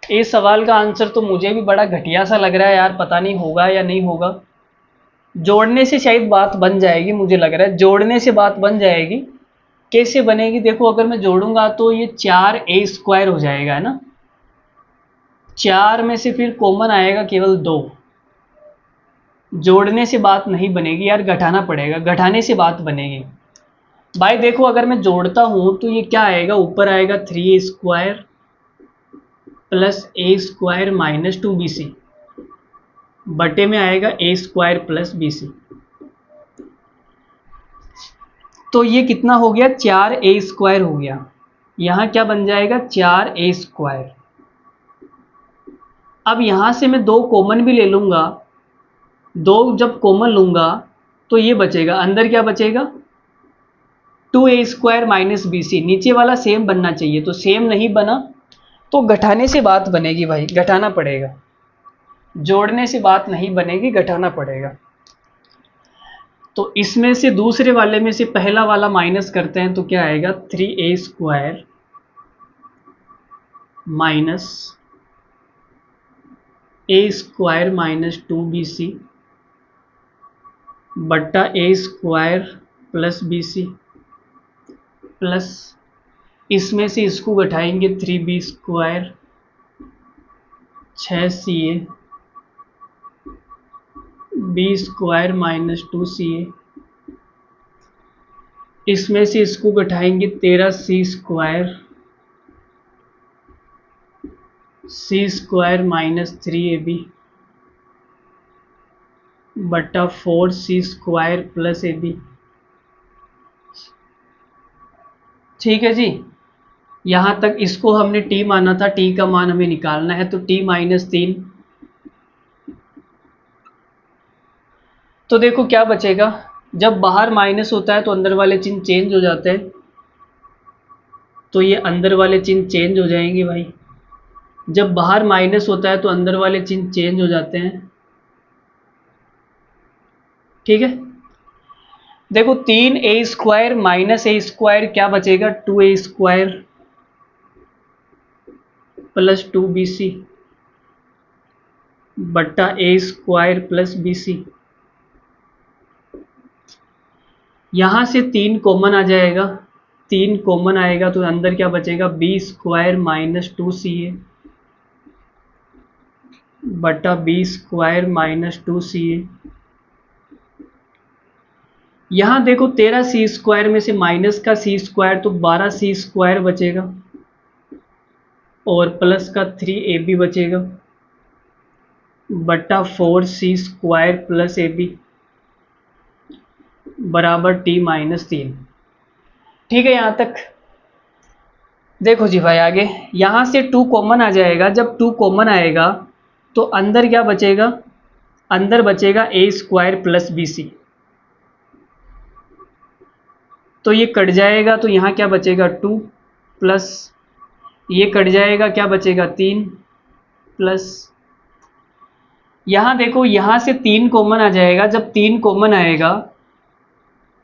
इस सवाल का आंसर तो मुझे भी बड़ा घटिया सा लग रहा है यार, पता नहीं होगा या नहीं होगा। जोड़ने से शायद बात बन जाएगी, मुझे लग रहा है जोड़ने से बात बन जाएगी। कैसे बनेगी, देखो अगर मैं जोड़ूंगा तो ये 4a स्क्वायर हो जाएगा, है ना। 4 में से फिर कॉमन आएगा केवल 2। जोड़ने से बात नहीं बनेगी यार, घटाना पड़ेगा, घटाने से बात बनेगी। भाई देखो अगर मैं जोड़ता हूं तो ये क्या आएगा, ऊपर आएगा 3a स्क्वायर प्लस ए स्क्वायर माइनस 2bc बटे में आएगा ए स्क्वायर प्लस bc। तो ये कितना हो गया, 4a स्क्वायर हो गया। यहाँ क्या बन जाएगा, 4a स्क्वायर। अब यहाँ से मैं 2 कॉमन भी ले लूँगा, 2 जब कॉमन लूँगा तो ये बचेगा, अंदर क्या बचेगा, 2a स्क्वायर माइनस bc। नीचे वाला सेम बनना चाहिए, तो सेम नहीं बना तो घटाने से बात बनेगी भाई, घटाना पड़ेगा। जोड़ने से बात नहीं बनेगी, घटाना पड़ेगा। तो इसमें से दूसरे वाले में से पहला वाला माइनस करते हैं तो क्या आएगा, 3a स्क्वायर माइनस ए स्क्वायर माइनस 2bc बट्टा A square plus bc plus इसमें से इसको घटाएंगे 3b square 6ca B square minus 2ca इसमें से इसको घटाएंगे 13c स्क्वायर सी स्क्वायर माइनस 3ab बट्टा 4c स्क्वायर प्लस ab। ठीक है जी, यहाँ तक इसको हमने t माना था, t का मान हमें निकालना है, तो t माइनस 3। तो देखो क्या बचेगा, जब बाहर माइनस होता है तो अंदर वाले चिन्ह चेंज हो जाते हैं, तो ये अंदर वाले चिन्ह चेंज हो जाएंगे भाई। जब बाहर माइनस होता है तो अंदर वाले चिन्ह चेंज हो जाते हैं। ठीक है, देखो 3a स्क्वायर माइनस ए स्क्वायर क्या बचेगा, 2a स्क्वायर प्लस 2bc बट्टा ए स्क्वायर प्लस bc। यहां से 3 कॉमन आ जाएगा, 3 कॉमन आएगा तो अंदर क्या बचेगा, b स्क्वायर माइनस 2ca बटा b स्क्वायर माइनस 2ca। यहाँ देखो 13c स्क्वायर में से माइनस का c स्क्वायर तो 12c स्क्वायर बचेगा और प्लस का 3ab बचेगा बटा 4c स्क्वायर प्लस ab बराबर t माइनस 3। ठीक है, यहाँ तक देखो जी भाई। आगे यहाँ से 2 कॉमन आ जाएगा, जब 2 कॉमन आएगा तो अंदर क्या बचेगा, अंदर बचेगा a स्क्वायर प्लस bc। तो ये कट जाएगा तो यहाँ क्या बचेगा 2 प्लस ये कट जाएगा, क्या बचेगा 3 प्लस यहाँ देखो यहाँ से 3 कॉमन आ जाएगा, जब 3 कॉमन आएगा,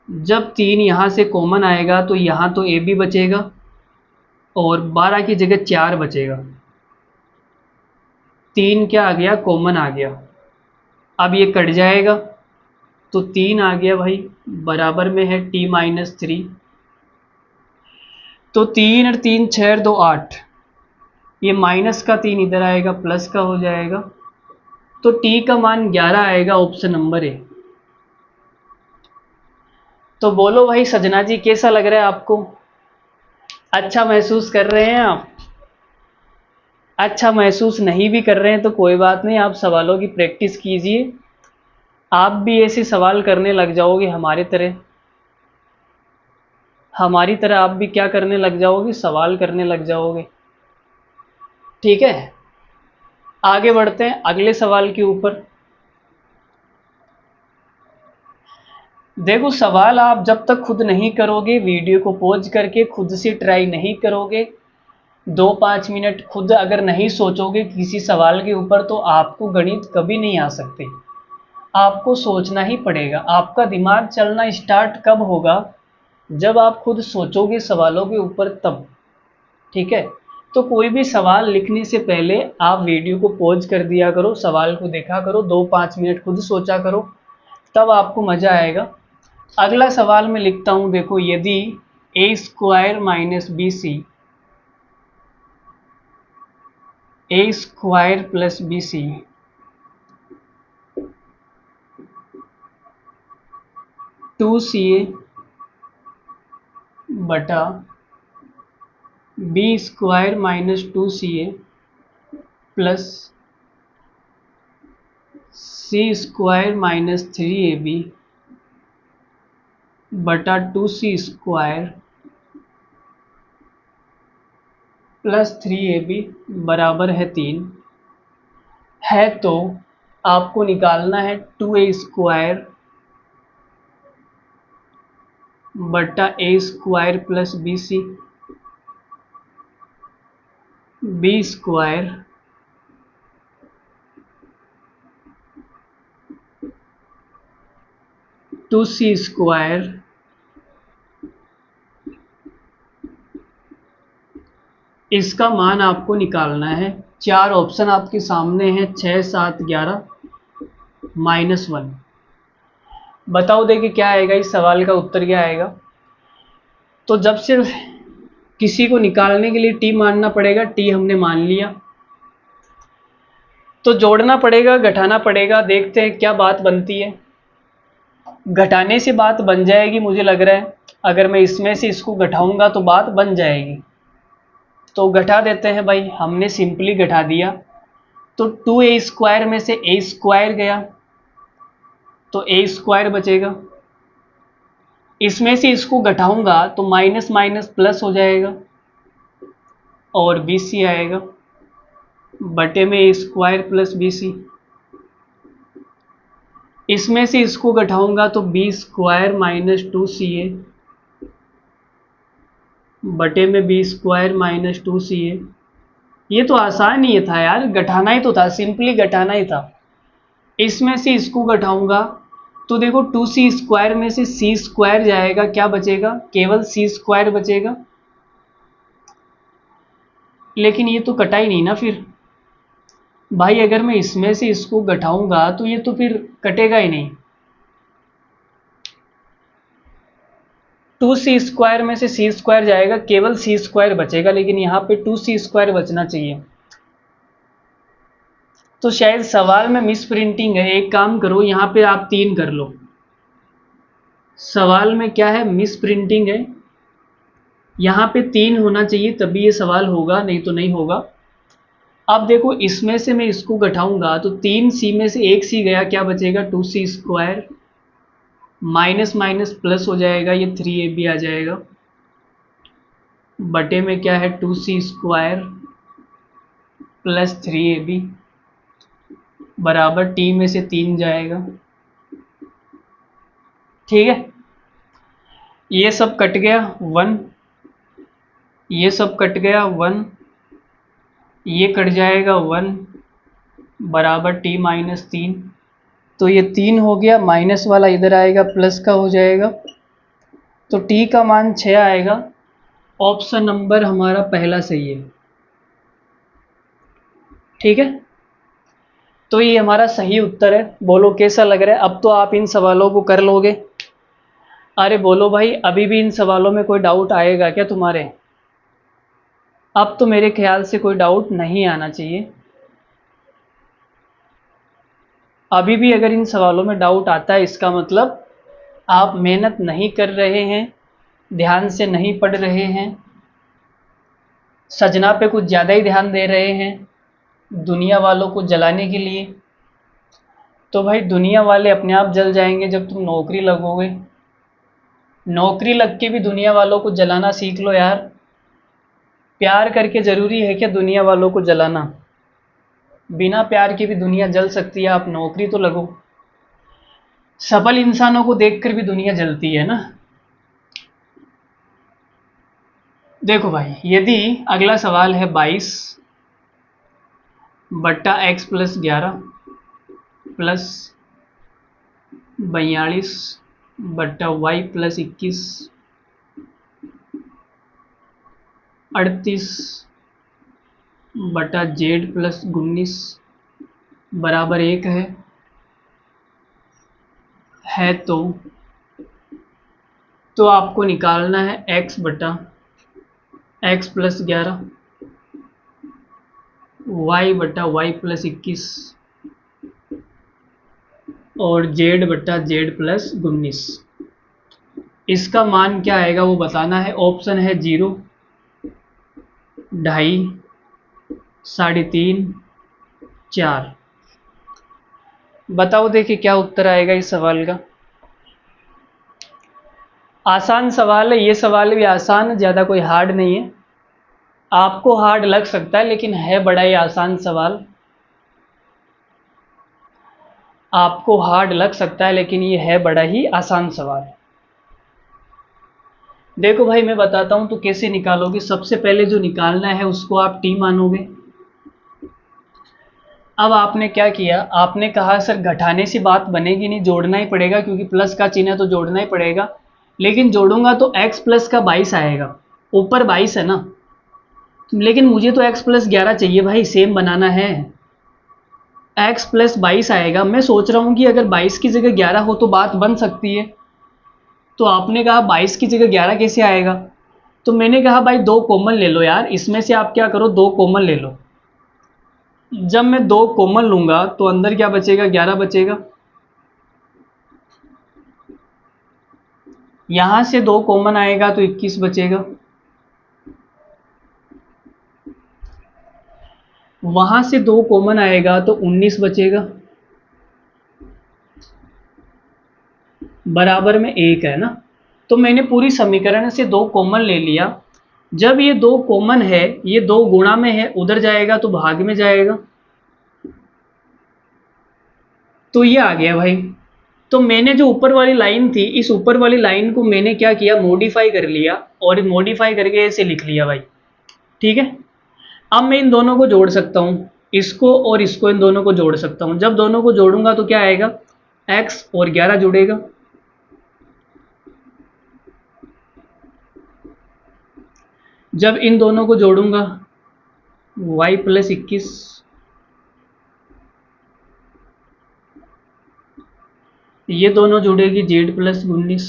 जब 3 यहाँ से कॉमन आएगा तो यहाँ तो ए बी बचेगा और 12 की जगह 4 बचेगा। 3 क्या आ गया, कॉमन आ गया। अब ये कट जाएगा तो 3 आ गया भाई, बराबर में है t माइनस 3। तो 3 और 3 6 2 8, ये माइनस का 3 इधर आएगा, प्लस का हो जाएगा, तो t का मान 11 आएगा, ऑप्शन नंबर ए। तो बोलो भाई सजना जी, कैसा लग रहा है आपको, अच्छा महसूस कर रहे हैं आप? अच्छा महसूस नहीं भी कर रहे हैं तो कोई बात नहीं, आप सवालों की प्रैक्टिस कीजिए, आप भी ऐसे सवाल करने लग जाओगे हमारी तरह। हमारी तरह आप भी क्या करने लग जाओगे, सवाल करने लग जाओगे। ठीक है, आगे बढ़ते हैं अगले सवाल के ऊपर। देखो सवाल आप जब तक खुद नहीं करोगे, वीडियो को पॉज करके खुद से ट्राई नहीं करोगे, 2-5 मिनट खुद अगर नहीं सोचोगे किसी सवाल के ऊपर, तो आपको गणित कभी नहीं आ सकते। आपको सोचना ही पड़ेगा। आपका दिमाग चलना स्टार्ट कब होगा, जब आप खुद सोचोगे सवालों के ऊपर, तब। ठीक है, तो कोई भी सवाल लिखने से पहले आप वीडियो को पॉज कर दिया करो, सवाल को देखा करो, 2-5 मिनट खुद सोचा करो, तब आपको मज़ा आएगा। अगला सवाल मैं लिखता हूँ, देखो, यदि A square minus B C A square plus B C 2ca बटा B square minus 2ca plus C square minus 3ab बटा 2c स्क्वायर प्लस 3ab बराबर है 3 है, तो आपको निकालना है 2a स्क्वायर बटा A square plus B C B square two C square इसका मान आपको निकालना है 4 ऑप्शन आपके सामने हैं, 6, 7, 11, -1। बताओ देखिए क्या आएगा, इस सवाल का उत्तर क्या आएगा। तो जब सिर्फ किसी को निकालने के लिए टी मानना पड़ेगा, टी हमने मान लिया, तो जोड़ना पड़ेगा, घटाना पड़ेगा, देखते हैं क्या बात बनती है। घटाने से बात बन जाएगी मुझे लग रहा है, अगर मैं इसमें से इसको घटाऊंगा तो बात बन जाएगी। तो घटा देते हैं भाई, हमने सिंपली घटा दिया। तो 2a² में से a² गया तो a² बचेगा। इसमें से इसको घटाऊंगा तो माइनस माइनस प्लस हो जाएगा और bc आएगा बटे में a² प्लस bc। इसमें से इसको घटाऊंगा तो b² माइनस 2ca बटे में b² माइनस 2ca। ये तो आसान ही था यार, घटाना ही तो था, सिंपली घटाना ही था। इसमें से इसको घटाऊंगा तो देखो 2c² में से c² जाएगा, क्या बचेगा, केवल c² बचेगा। लेकिन ये तो कटा ही नहीं ना फिर भाई, अगर मैं इसमें से इसको घटाऊंगा तो ये तो फिर कटेगा ही नहीं। 2c² में से c² जाएगा, केवल c² बचेगा, लेकिन यहाँ पे 2c² बचना चाहिए। तो शायद सवाल में मिस प्रिंटिंग है, एक काम करो यहाँ पे आप 3 कर लो। सवाल में क्या है, मिस प्रिंटिंग है, यहाँ पे 3 होना चाहिए तभी ये सवाल होगा, नहीं तो नहीं होगा। अब देखो इसमें से मैं इसको घटाऊंगा तो 3c में से 1c गया, क्या बचेगा 2c² माइनस माइनस प्लस हो जाएगा, ये 3ab आ जाएगा बटे में क्या है 2c² प्लस 3ab बराबर t में से 3 जाएगा। ठीक है, ये सब कट गया 1, ये सब कट गया 1, ये कट जाएगा 1 बराबर t माइनस 3। तो ये 3 हो गया, माइनस वाला इधर आएगा, प्लस का हो जाएगा, तो t का मान 6 आएगा। ऑप्शन नंबर हमारा पहला सही है। ठीक है, तो ये हमारा सही उत्तर है। बोलो कैसा लग रहा है, अब तो आप इन सवालों को कर लोगे। अरे बोलो भाई, अभी भी इन सवालों में कोई डाउट आएगा क्या तुम्हारे? अब तो मेरे ख्याल से कोई डाउट नहीं आना चाहिए। अभी भी अगर इन सवालों में डाउट आता है, इसका मतलब आप मेहनत नहीं कर रहे हैं, ध्यान से नहीं पढ़ रहे हैं, सजना पे कुछ ज़्यादा ही ध्यान दे रहे हैं दुनिया वालों को जलाने के लिए। तो भाई दुनिया वाले अपने आप जल जाएंगे जब तुम नौकरी लगोगे। नौकरी लग के भी दुनिया वालों को जलाना सीख लो यार। प्यार करके ज़रूरी है क्या दुनिया वालों को जलाना? बिना प्यार के भी दुनिया जल सकती है, आप नौकरी तो लगो। सफल इंसानों को देखकर भी दुनिया जलती है ना। देखो भाई, यदि अगला सवाल है 22 बट्टा x प्लस 11 प्लस 42 बट्टा y प्लस 21 38 बटा z प्लस 19 बराबर 1 है तो आपको निकालना है x बटा x प्लस 11 y बटा y प्लस 21 और z बटा z प्लस 19। इसका मान क्या आएगा वो बताना है। ऑप्शन है 0, 2.5, 3.5, 4। बताओ देखिए क्या उत्तर आएगा इस सवाल का। आसान सवाल है, ये सवाल भी आसान है, ज़्यादा कोई हार्ड नहीं है। आपको हार्ड लग सकता है लेकिन है बड़ा ही आसान सवाल। आपको हार्ड लग सकता है लेकिन ये है बड़ा ही आसान सवाल। देखो भाई मैं बताता हूँ तो कैसे निकालोगे। सबसे पहले जो निकालना है उसको आप टी मानोगे। अब आपने क्या किया, आपने कहा सर घटाने से बात बनेगी नहीं, जोड़ना ही पड़ेगा क्योंकि प्लस का चिन्ह है तो जोड़ना ही पड़ेगा। लेकिन जोड़ूंगा तो x प्लस का 22 आएगा, ऊपर 22 है ना, लेकिन मुझे तो x प्लस 11 चाहिए भाई, सेम बनाना है। x प्लस 22 आएगा। मैं सोच रहा हूँ कि अगर 22 की जगह 11 हो तो बात बन सकती है। तो आपने कहा 22 की जगह 11 कैसे आएगा, तो मैंने कहा भाई दो कॉमन ले लो यार, इसमें से आप क्या करो, दो कॉमन ले लो। जब मैं दो कॉमन लूंगा तो अंदर क्या बचेगा, 11 बचेगा। यहां से दो कॉमन आएगा तो 21 बचेगा। वहां से दो कॉमन आएगा तो 19 बचेगा। बराबर में एक है ना। तो मैंने पूरी समीकरण से दो कॉमन ले लिया। जब ये दो कॉमन है, ये दो गुणा में है, उधर जाएगा तो भाग में जाएगा। तो ये आ गया भाई। तो मैंने जो ऊपर वाली लाइन थी, इस ऊपर वाली लाइन को मैंने क्या किया, मॉडिफाई कर लिया, और मॉडिफाई करके ऐसे लिख लिया भाई। ठीक है। अब मैं इन दोनों को जोड़ सकता हूँ, इसको और इसको, इन दोनों को जोड़ सकता हूँ। जब दोनों को जोड़ूंगा तो क्या आएगा, x और 11 जुड़ेगा। जब इन दोनों को जोड़ूंगा y प्लस 21, ये दोनों जुड़ेगी z प्लस 19,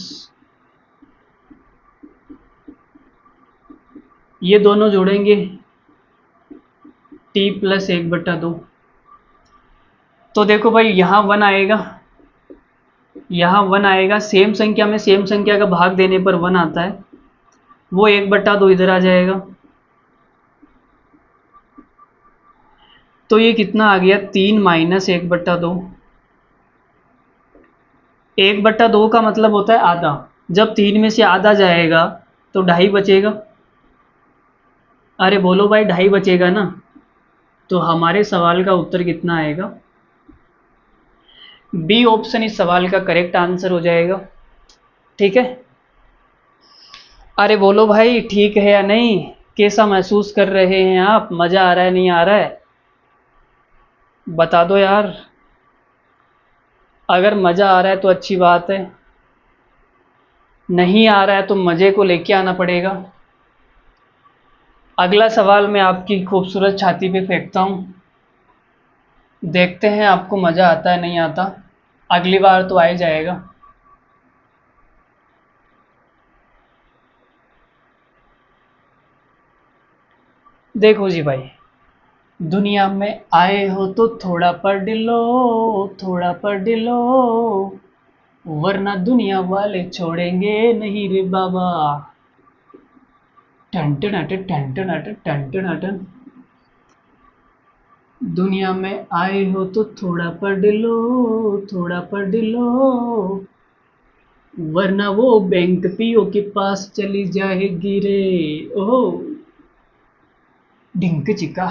ये दोनों जोड़ेंगे t प्लस 1/2। तो देखो भाई यहाँ 1 आएगा, यहाँ 1 आएगा। सेम संख्या में सेम संख्या का भाग देने पर 1 आता है, वो 1/2 इधर आ जाएगा। तो ये कितना आ गया, 3 माइनस 1/2। 1/2 का मतलब होता है आधा। जब 3 में से आधा जाएगा तो 2.5 बचेगा। अरे बोलो भाई, 2.5 बचेगा ना। तो हमारे सवाल का उत्तर कितना आएगा, बी ऑप्शन इस सवाल का करेक्ट आंसर हो जाएगा। ठीक है। अरे बोलो भाई, ठीक है या नहीं, कैसा महसूस कर रहे हैं आप, मज़ा आ रहा है नहीं आ रहा है, बता दो यार। अगर मज़ा आ रहा है तो अच्छी बात है, नहीं आ रहा है तो मज़े को लेके आना पड़ेगा। अगला सवाल मैं आपकी खूबसूरत छाती पे फेंकता हूँ, देखते हैं आपको मज़ा आता है नहीं आता। अगली बार तो आ ही जाएगा। देखो जी भाई, दुनिया में आए हो तो थोड़ा पढ़ लो, थोड़ा पढ़ लो, वरना दुनिया वाले छोड़ेंगे नहीं रे बाबा। टन टन टन टन टन टन टन टन। दुनिया में आए हो तो थोड़ा पढ़ लो, थोड़ा पढ़ लो, वरना वो बैंक पीओ के पास चली जाएगी रे। ओहो, ढिंक चिका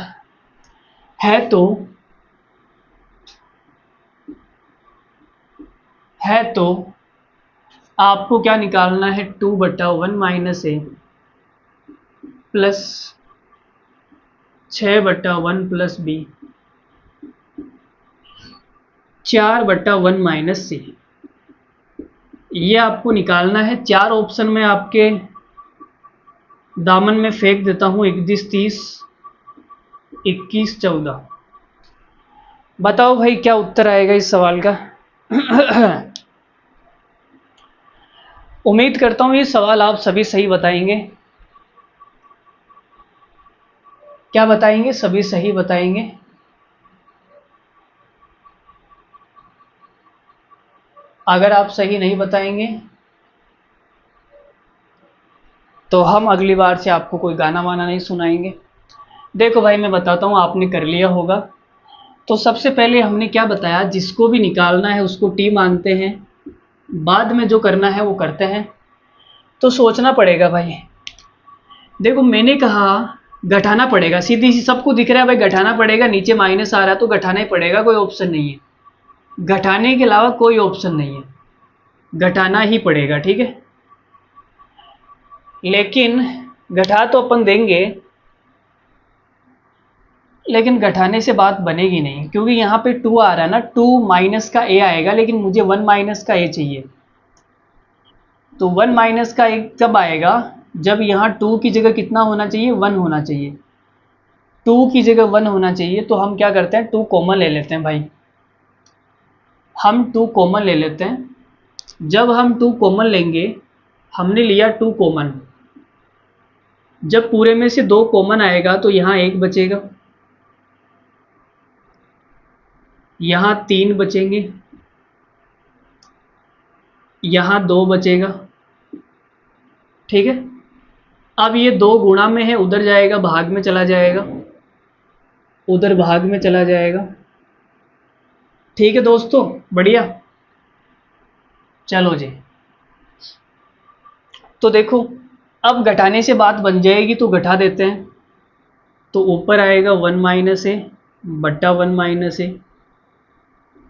है तो, है तो आपको क्या निकालना है, 2/1 minus A plus 6/1 plus B, 4/1 minus सी, ये आपको निकालना है। चार ऑप्शन में आपके दामन में फेंक देता हूँ, 31 30 21 14। बताओ भाई क्या उत्तर आएगा इस सवाल का। उम्मीद करता हूँ ये सवाल आप सभी सही बताएंगे। क्या बताएंगे, सभी सही बताएंगे। अगर आप सही नहीं बताएंगे तो हम अगली बार से आपको कोई गाना वाना नहीं सुनाएंगे। देखो भाई मैं बताता हूँ, आपने कर लिया होगा। तो सबसे पहले हमने क्या बताया, जिसको भी निकालना है उसको टी मानते हैं, बाद में जो करना है वो करते हैं। तो सोचना पड़ेगा भाई। देखो मैंने कहा घटाना पड़ेगा, सीधी सी सबको दिख रहा है भाई, घटाना पड़ेगा। नीचे माइनस आ रहा है तो घटाना ही पड़ेगा, कोई ऑप्शन नहीं है। घटाने के अलावा कोई ऑप्शन नहीं है, घटाना ही पड़ेगा। ठीक है। लेकिन घटा तो अपन देंगे, लेकिन घटाने से बात बनेगी नहीं, क्योंकि यहाँ पे 2 आ रहा है ना, 2 माइनस का ए आएगा, लेकिन मुझे 1 माइनस का ए चाहिए। तो 1 माइनस का ए कब आएगा, जब यहाँ 2 की जगह कितना होना चाहिए, 1 होना चाहिए। टू की जगह 1 होना चाहिए, तो हम क्या करते हैं, 2 कॉमन ले लेते हैं भाई। हम 2 कॉमन ले लेते हैं। जब हम 2 कॉमन लेंगे, हमने लिया 2 कॉमन, जब पूरे में से 2 कॉमन आएगा तो यहाँ 1 बचेगा, यहाँ 3 बचेंगे, यहाँ 2 बचेगा। ठीक है, अब ये 2 गुणा में है, उधर जाएगा, भाग में चला जाएगा, उधर भाग में चला जाएगा। ठीक है दोस्तों, बढ़िया। चलो जी, तो देखो अब घटाने से बात बन जाएगी, तो घटा देते हैं। तो ऊपर आएगा 1 माइनस ए बट्टा 1 माइनस ए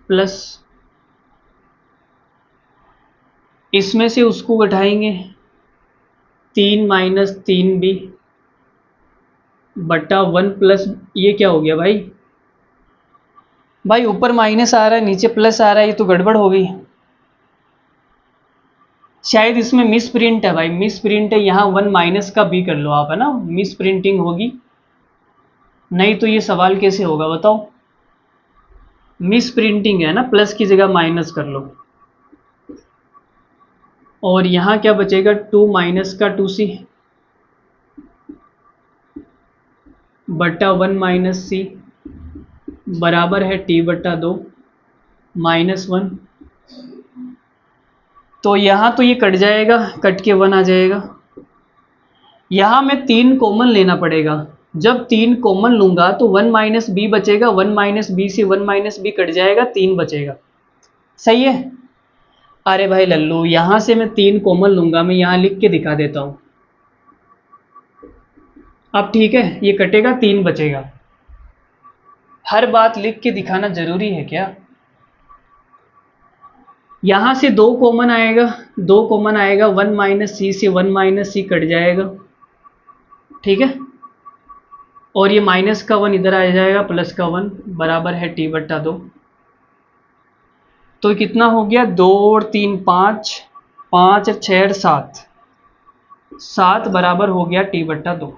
प्लस, इसमें से उसको घटाएंगे 3 माइनस 3b बट्टा 1 प्लस, ये क्या हो गया भाई, भाई ऊपर माइनस आ रहा है नीचे प्लस आ रहा है, ये तो गड़बड़ हो गई। शायद इसमें मिस प्रिंट है भाई, मिस प्रिंट है, यहाँ 1 माइनस का भी कर लो आप, है ना, मिस प्रिंटिंग होगी, नहीं तो ये सवाल कैसे होगा बताओ। मिस प्रिंटिंग है ना, प्लस की जगह माइनस कर लो। और यहाँ क्या बचेगा, 2 माइनस का 2c बट्टा 1 माइनस सी बराबर है t बट्टा 2 माइनस 1। तो यहाँ तो ये कट जाएगा, कट के 1 आ जाएगा। यहाँ में 3 कॉमन लेना पड़ेगा, जब 3 कॉमन लूँगा तो 1 माइनस बी बचेगा, 1 माइनस बी से 1 माइनस बी कट जाएगा, 3 बचेगा। सही है। अरे भाई लल्लू, यहाँ से मैं 3 कॉमन लूँगा, मैं यहाँ लिख के दिखा देता हूँ। अब ठीक है, ये कटेगा, 3 बचेगा। हर बात लिख के दिखाना जरूरी है क्या। यहाँ से 2 कॉमन आएगा, 2 कॉमन आएगा, 1 माइनस सी से 1 माइनस सी कट जाएगा। ठीक है, और ये माइनस का 1 इधर आ जाएगा, प्लस का 1 बराबर है t बट्टा 2। तो कितना हो गया, 2 और 3 5, 5 और 6 और 7, 7 बराबर हो गया t बट्टा 2।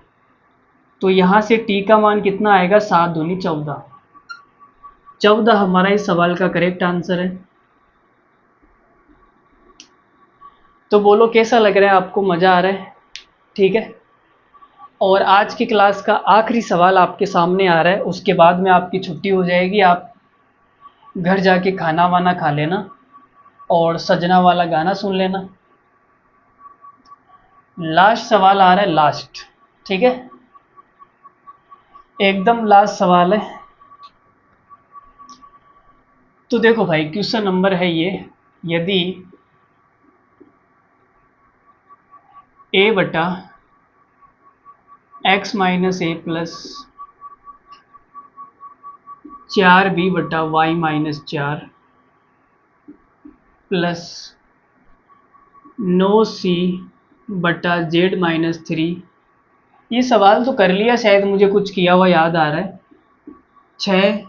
तो यहाँ से t का मान कितना आएगा, 7 दूनी 14, 14 हमारा इस सवाल का करेक्ट आंसर है। तो बोलो कैसा लग रहा है आपको, मज़ा आ रहा है। ठीक है, और आज की क्लास का आखिरी सवाल आपके सामने आ रहा है, उसके बाद में आपकी छुट्टी हो जाएगी, आप घर जाके खाना वाना खा लेना और सजना वाला गाना सुन लेना। लास्ट सवाल आ रहा है, लास्ट। ठीक है, एकदम लास्ट सवाल है। तो देखो भाई, क्वेश्चन नंबर है ये, यदि a बटा x minus A plus 4b बटा वाई माइनस 4 प्लस 9c बटा जेड माइनस 3, ये सवाल तो कर लिया शायद, मुझे कुछ किया हुआ याद आ रहा है। 6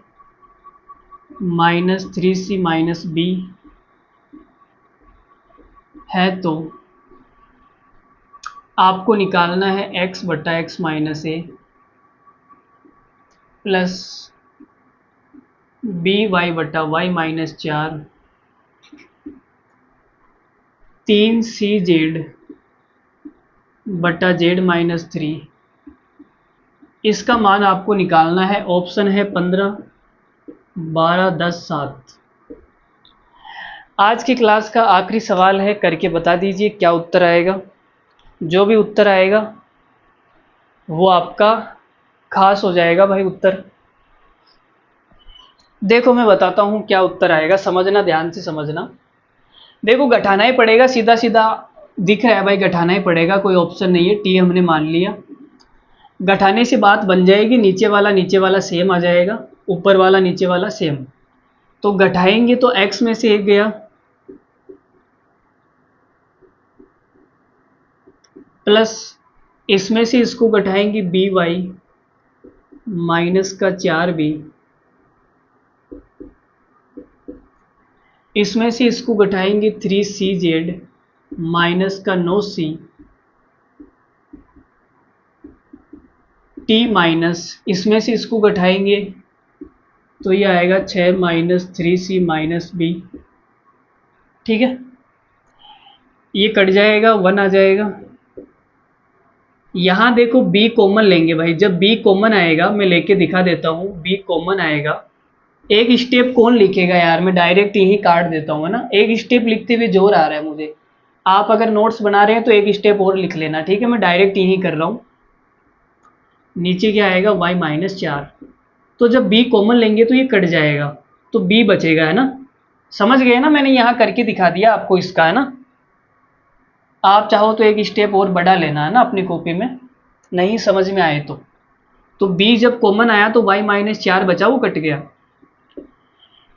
माइनस 3c माइनस बी है, तो आपको निकालना है x बटा x minus A plus B Y बटा वाई माइनस 4 3c जेड बटा जेड माइनस 3। इसका मान आपको निकालना है, ऑप्शन है 15 12 10 7। आज की क्लास का आखिरी सवाल है, करके बता दीजिए क्या उत्तर आएगा। जो भी उत्तर आएगा वो आपका खास हो जाएगा भाई उत्तर। देखो मैं बताता हूँ क्या उत्तर आएगा, समझना, ध्यान से समझना। देखो घटाना ही पड़ेगा, सीधा सीधा दिख रहा है भाई, घटाना ही पड़ेगा, कोई ऑप्शन नहीं है, टी हमने मान लिया। घटाने से बात बन जाएगी, नीचे वाला सेम आ जाएगा, ऊपर वाला नीचे वाला सेम। तो घटाएंगे तो x में से एक गया, प्लस इसमें से इसको घटाएंगे बी वाई माइनस का 4b, इसमें से इसको घटाएंगे 3c जेड माइनस का 9c, टी माइनस, इसमें से इसको घटाएंगे तो ये आएगा 6 माइनस 3c माइनस बी। ठीक है, ये कट जाएगा, 1 आ जाएगा। यहाँ देखो b कॉमन लेंगे भाई, जब b कॉमन आएगा मैं लेके दिखा देता हूँ, b कॉमन आएगा। एक स्टेप कौन लिखेगा यार, मैं डायरेक्ट यही काट देता हूँ, है ना। एक स्टेप लिखते हुए जोर आ रहा है मुझे। आप अगर नोट्स बना रहे हैं तो एक स्टेप और लिख लेना, ठीक है। मैं डायरेक्ट यही कर रहा हूँ। नीचे क्या आएगा, y माइनस 4। तो जब b कॉमन लेंगे तो ये कट जाएगा, तो b बचेगा, है ना। समझ गए ना, मैंने यहाँ करके दिखा दिया आपको इसका, है ना। आप चाहो तो एक स्टेप और बढ़ा लेना, है ना, अपनी कॉपी में, नहीं समझ में आए तो b जब कॉमन आया तो y माइनस 4 बचा, वो कट गया।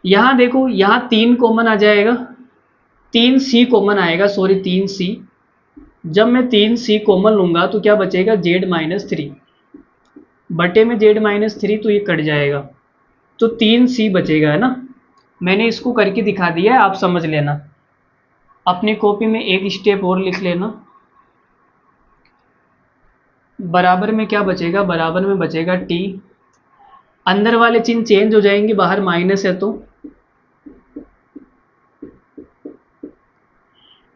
यहाँ देखो, यहाँ 3 कॉमन आ जाएगा, 3c कॉमन आएगा, सॉरी 3c। जब मैं 3c कॉमन लूंगा तो क्या बचेगा, z माइनस 3 बटे में z माइनस 3, तो ये कट जाएगा, तो 3c बचेगा, है ना। मैंने इसको करके दिखा दिया है, आप समझ लेना। अपनी कॉपी में एक स्टेप और लिख लेना। बराबर में क्या बचेगा, बराबर में बचेगा t। अंदर वाले चिन्ह चेंज हो जाएंगे, बाहर माइनस है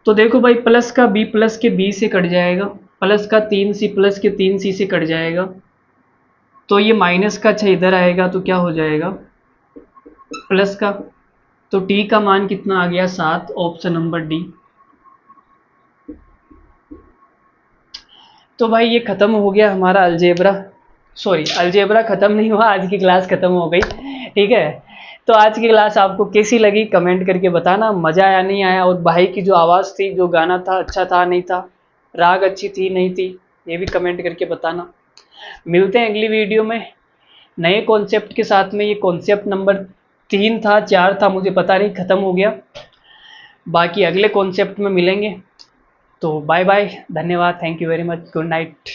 तो देखो भाई, प्लस का b प्लस के b से कट जाएगा, प्लस का 3c प्लस के 3c से कट जाएगा, तो ये माइनस का 6 इधर आएगा, तो क्या हो जाएगा, प्लस का। तो t का मान कितना आ गया, 7, ऑप्शन नंबर डी। तो भाई ये ख़त्म हो गया हमारा अलजेब्रा, सॉरी अलजेब्रा ख़त्म नहीं हुआ, आज की क्लास ख़त्म हो गई, ठीक है। तो आज की क्लास आपको कैसी लगी कमेंट करके बताना, मज़ा आया नहीं आया, और भाई की जो आवाज़ थी, जो गाना था, अच्छा था नहीं था, राग अच्छी थी नहीं थी, ये भी कमेंट करके बताना। मिलते हैं अगली वीडियो में नए कॉन्सेप्ट के साथ में। ये कॉन्सेप्ट नंबर 3 था, 4 था, मुझे पता नहीं, ख़त्म हो गया। बाकी अगले कॉन्सेप्ट में मिलेंगे। तो बाय बाय, धन्यवाद, thank you very much, good night,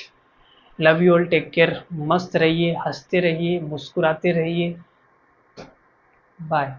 love you all, take care, मस्त रहिए, हंसते रहिए, मुस्कुराते रहिए, बाय।